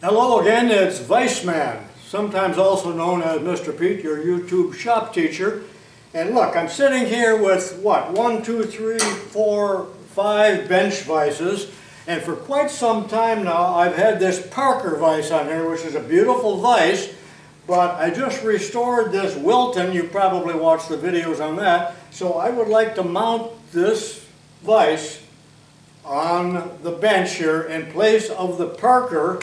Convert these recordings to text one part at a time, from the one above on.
Hello again, it's Viceman, sometimes also known as Mr. Pete, your YouTube shop teacher. And look, I'm sitting here with what, 1, 2, 3, 4, 5 bench vices. And for quite some time now, I've had this Parker vise on here, which is a beautiful vise. But I just restored this Wilton. You probably watched the videos on that. So I would like to mount this vise on the bench here in place of the Parker.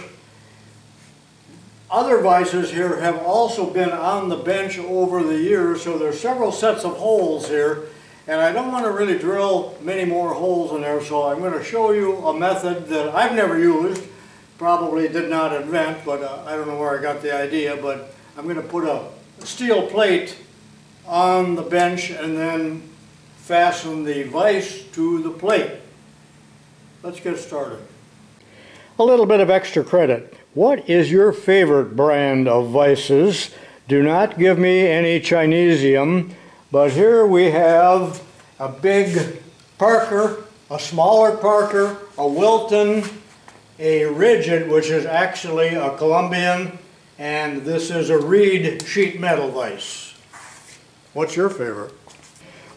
Other vices here have also been on the bench over the years, so there's several sets of holes here, and I don't want to really drill many more holes in there, so I'm going to show you a method that I've never used, probably did not invent, but I don't know where I got the idea, but I'm going to put a steel plate on the bench and then fasten the vise to the plate. Let's get started. A little bit of extra credit. What is your favorite brand of vices? Do not give me any Chinesium, but here we have a big Parker, a smaller Parker, a Wilton, a rigid, which is actually a Colombian, and this is a reed sheet metal vise. What's your favorite?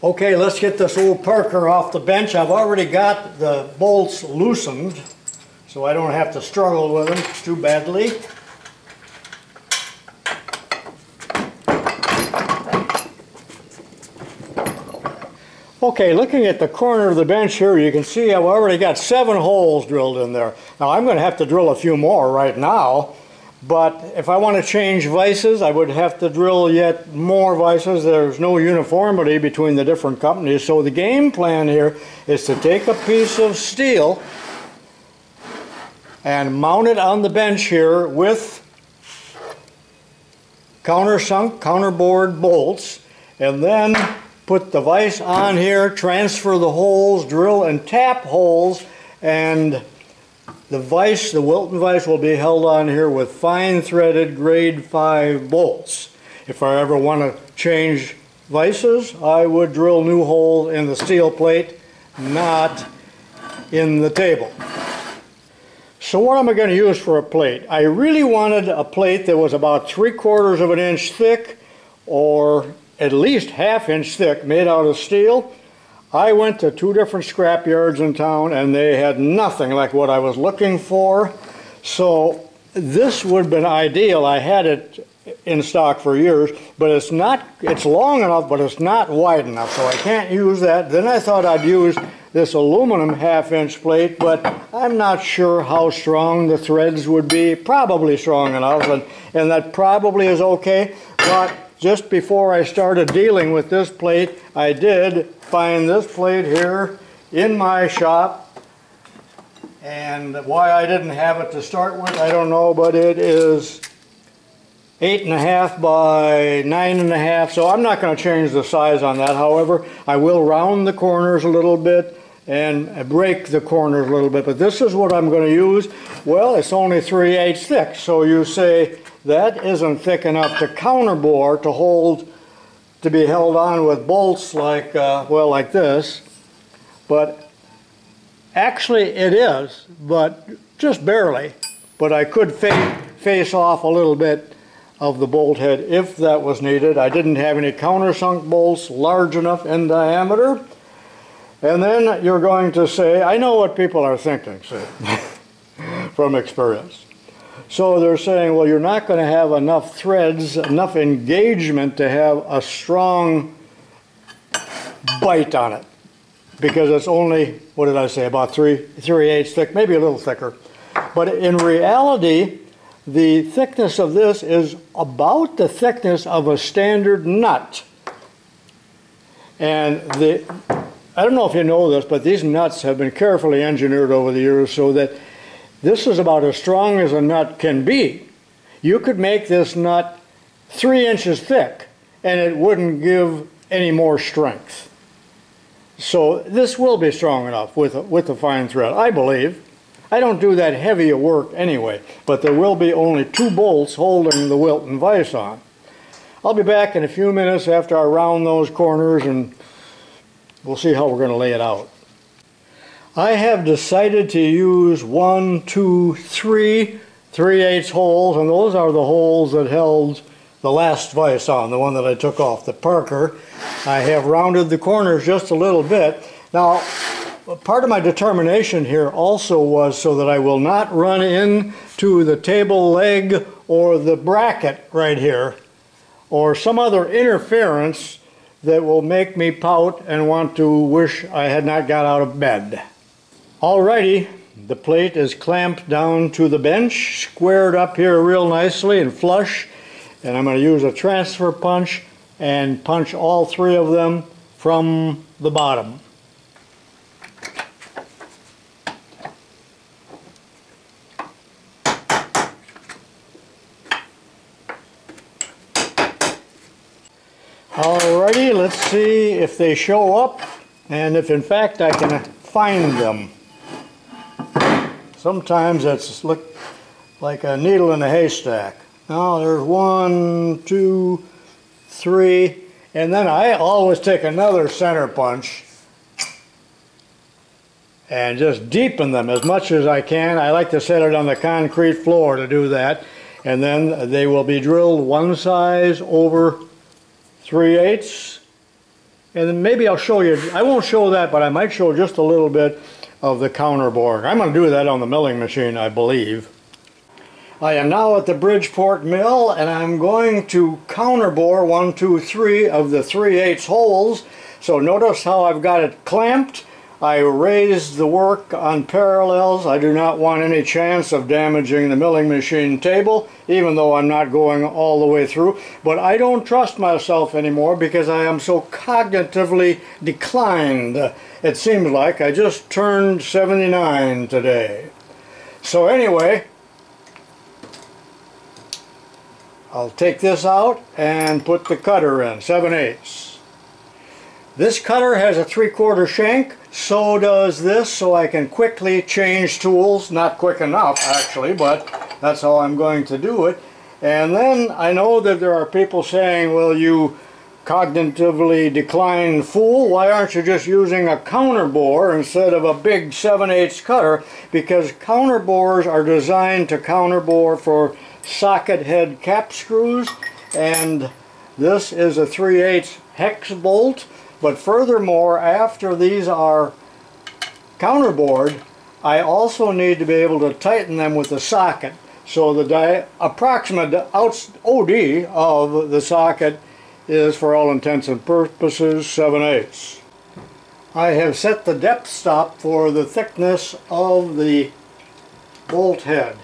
Okay, let's get this old Parker off the bench. I've already got the bolts loosened, so I don't have to struggle with them too badly. Okay, looking at the corner of the bench here, you can see I've already got 7 holes drilled in there. Now I'm going to have to drill a few more right now, but if I want to change vices, I would have to drill yet more vices. There's no uniformity between the different companies, so the game plan here is to take a piece of steel and mount it on the bench here with countersunk, counterbored bolts, and then put the vise on here, transfer the holes, drill and tap holes, and the vise, the Wilton vise, will be held on here with fine threaded grade 5 bolts. If I ever want to change vices, I would drill new holes in the steel plate, not in the table. So what am I going to use for a plate? I really wanted a plate that was about 3/4 of an inch thick, or at least 1/2 inch thick, made out of steel. I went to 2 different scrap yards in town and they had nothing like what I was looking for. So this would have been ideal. I had it in stock for years, but it's long enough, but it's not wide enough, so I can't use that. Then I thought I'd use this aluminum 1/2 inch plate, but I'm not sure how strong the threads would be. Probably strong enough, and that probably is okay. But just before I started dealing with this plate, I did find this plate here in my shop, and why I didn't have it to start with, I don't know, but it is 8.5 by 9.5, so I'm not going to change the size on that. However, I will round the corners a little bit and break the corners a little bit, but this is what I'm going to use. Well, it's only 3/8 thick, so you say that isn't thick enough to counterbore, to be held on with bolts like, well, like this. But actually it is, but just barely. But I could face off a little bit of the bolt head if that was needed. I didn't have any countersunk bolts large enough in diameter. And then you're going to say, I know what people are thinking, see, from experience. So they're saying, well, you're not going to have enough threads, enough engagement to have a strong bite on it, because it's only, what did I say, about 3/8 thick, maybe a little thicker. But in reality, the thickness of this is about the thickness of a standard nut. And I don't know if you know this, but these nuts have been carefully engineered over the years so that this is about as strong as a nut can be. You could make this nut 3 inches thick and it wouldn't give any more strength. So this will be strong enough with a fine thread, I believe. I don't do that heavy a work anyway, but there will be only 2 bolts holding the Wilton vise on. I'll be back in a few minutes after I round those corners and we'll see how we're going to lay it out. I have decided to use 1, 2, 3 3/8 holes, and those are the holes that held the last vise on, the one that I took off, the Parker. I have rounded the corners just a little bit. Now, part of my determination here also was so that I will not run into the table leg or the bracket right here, or some other interference that will make me pout and want to wish I had not got out of bed. Alrighty, the plate is clamped down to the bench, squared up here real nicely and flush, and I'm going to use a transfer punch and punch all three of them from the bottom. Alrighty, let's see if they show up and if in fact I can find them. Sometimes it's look like a needle in a haystack. Now there's 1, 2, 3, and then I always take another center punch and just deepen them as much as I can. I like to set it on the concrete floor to do that, and then they will be drilled one size over 3/8, and then maybe I'll show you, I won't show that, but I might show just a little bit of the counterbore. I'm going to do that on the milling machine, I believe. I am now at the Bridgeport mill, and I'm going to counterbore 1, 2, 3 of the 3/8 holes. So notice how I've got it clamped. I raised the work on parallels. I do not want any chance of damaging the milling machine table, even though I'm not going all the way through. But I don't trust myself anymore because I am so cognitively declined. It seems like I just turned 79 today. So anyway, I'll take this out and put the cutter in, 7/8. This cutter has a 3/4 shank, so does this, so I can quickly change tools. Not quick enough actually, but that's how I'm going to do it. And then I know that there are people saying, well, you cognitively declined fool, why aren't you just using a counterbore instead of a big 7/8 cutter? Because counterbores are designed to counterbore for socket head cap screws, and this is a 3/8 hex bolt. But furthermore, after these are counterbored, I also need to be able to tighten them with the socket. So the approximate OD of the socket is, for all intents and purposes, 7/8. I have set the depth stop for the thickness of the bolt head.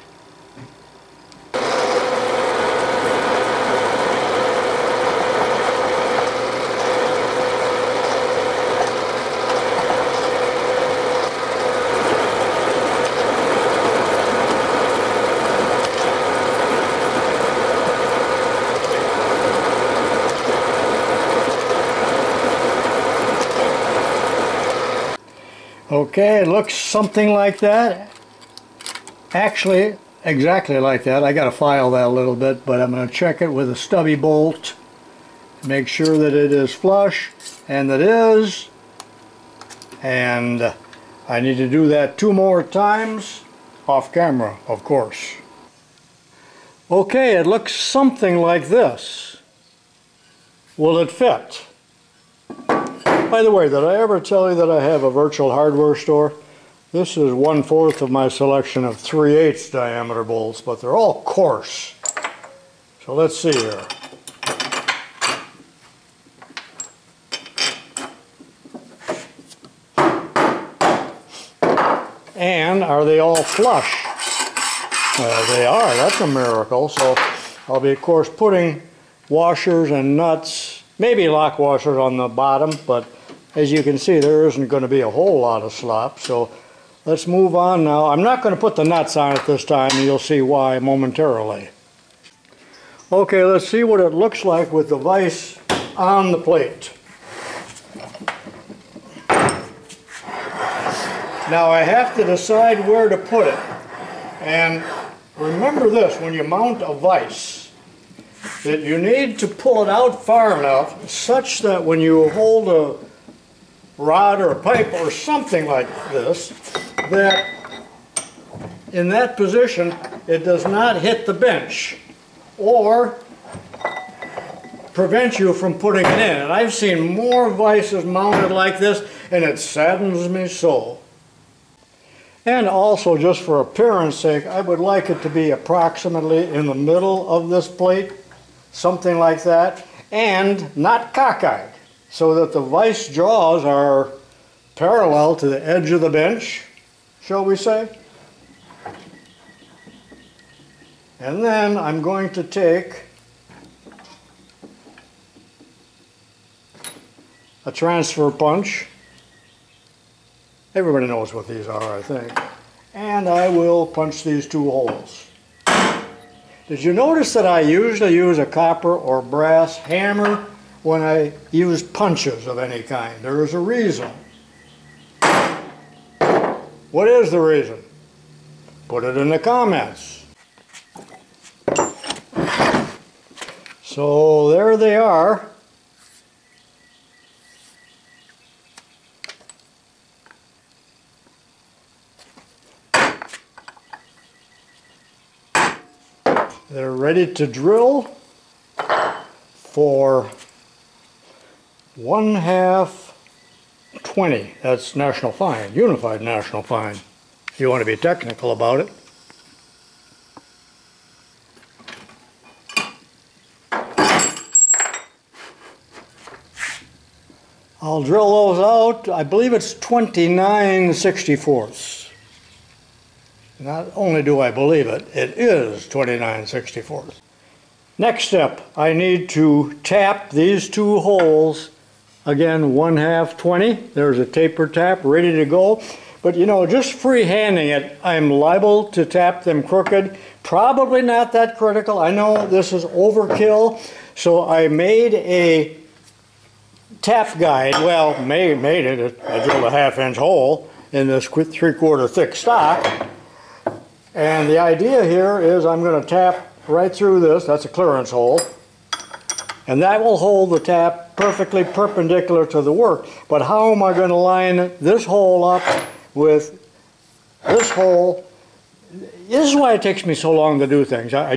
Okay, it looks something like that. Actually, exactly like that. I got to file that a little bit, but I'm going to check it with a stubby bolt. Make sure that it is flush, and it is. And I need to do that 2 more times, off camera, of course. Okay, it looks something like this. Will it fit? By the way, did I ever tell you that I have a virtual hardware store? This is 1/4 of my selection of 3/8 diameter bolts, but they're all coarse. So let's see here. And are they all flush? Well, they are. That's a miracle. So I'll be, of course, putting washers and nuts, maybe lock washers on the bottom, but as you can see, there isn't going to be a whole lot of slop. So let's move on now. I'm not going to put the nuts on it this time, and you'll see why momentarily. Okay, let's see what it looks like with the vise on the plate. Now I have to decide where to put it. And remember this, when you mount a vise, that you need to pull it out far enough such that when you hold a rod or a pipe or something like this, that in that position it does not hit the bench or prevent you from putting it in. And I've seen more vices mounted like this, and it saddens me so. And also, just for appearance sake, I would like it to be approximately in the middle of this plate, something like that, and not cockeyed, so that the vise jaws are parallel to the edge of the bench, shall we say. And then I'm going to take a transfer punch. Everybody knows what these are, I think. And I will punch these two holes. Did you notice that I usually use a copper or brass hammer when I use punches of any kind? There is a reason. What is the reason? Put it in the comments. So there they are. They're ready to drill for 1/2 20. That's national fine, unified national fine, if you want to be technical about it. I'll drill those out. I believe it's 29/64. Not only do I believe it, it is 29/64. Next step, I need to tap these two holes, again 1/2 20. There's a taper tap ready to go. But you know, just freehanding it, I'm liable to tap them crooked. Probably not that critical. I know this is overkill, so I made a tap guide. Well, made it. I drilled a 1/2 inch hole in this 3/4 thick stock. And the idea here is I'm going to tap right through this. That's a clearance hole. And that will hold the tap perfectly perpendicular to the work. But how am I going to line this hole up with this hole? This is why it takes me so long to do things. I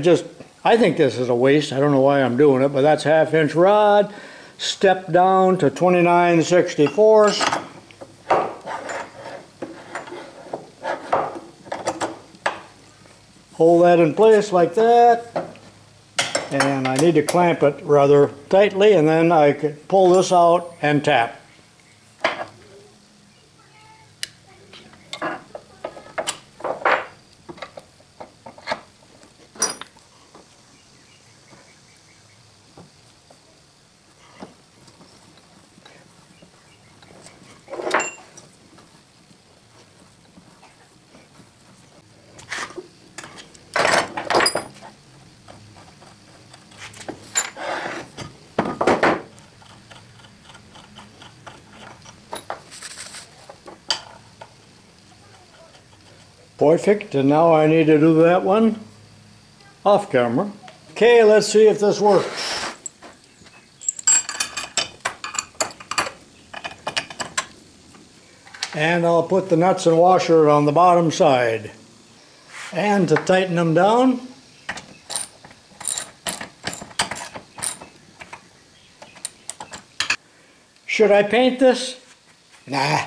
think this is a waste. I don't know why I'm doing it, but that's 1/2 inch rod. Step down to 29/64. Hold that in place like that, and I need to clamp it rather tightly, and then I can pull this out and tap. Perfect, and now I need to do that one off camera. Okay, let's see if this works. And I'll put the nuts and washer on the bottom side. And to tighten them down, should I paint this? Nah.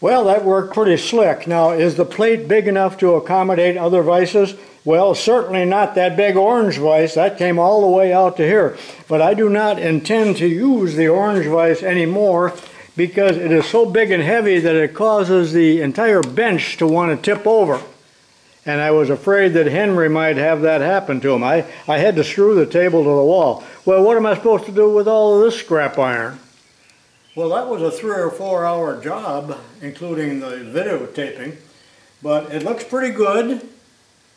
Well, that worked pretty slick. Now, is the plate big enough to accommodate other vices? Well, certainly not that big orange vise. That came all the way out to here. But I do not intend to use the orange vise anymore because it is so big and heavy that it causes the entire bench to want to tip over. And I was afraid that Henry might have that happen to him. I had to screw the table to the wall. Well, what am I supposed to do with all of this scrap iron? Well, that was a 3 or 4 hour job, including the videotaping, but it looks pretty good,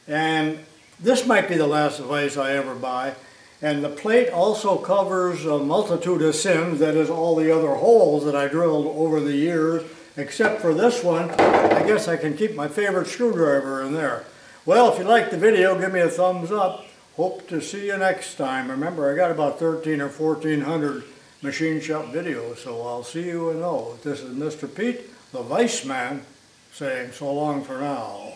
and this might be the last vise I ever buy. And the plate also covers a multitude of sins, that is all the other holes that I drilled over the years except for this one. I guess I can keep my favorite screwdriver in there. Well, if you liked the video, give me a thumbs up. Hope to see you next time. Remember, I got about 13 or 1400 machine shop videos, so I'll see you in those. This is Mr. Pete, the Vice Man, saying so long for now.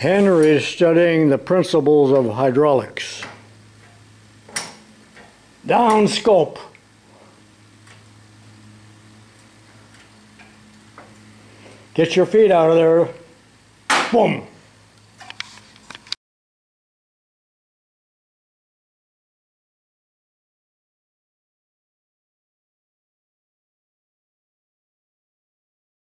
Henry is studying the principles of hydraulics. Down scope. Get your feet out of there. Boom.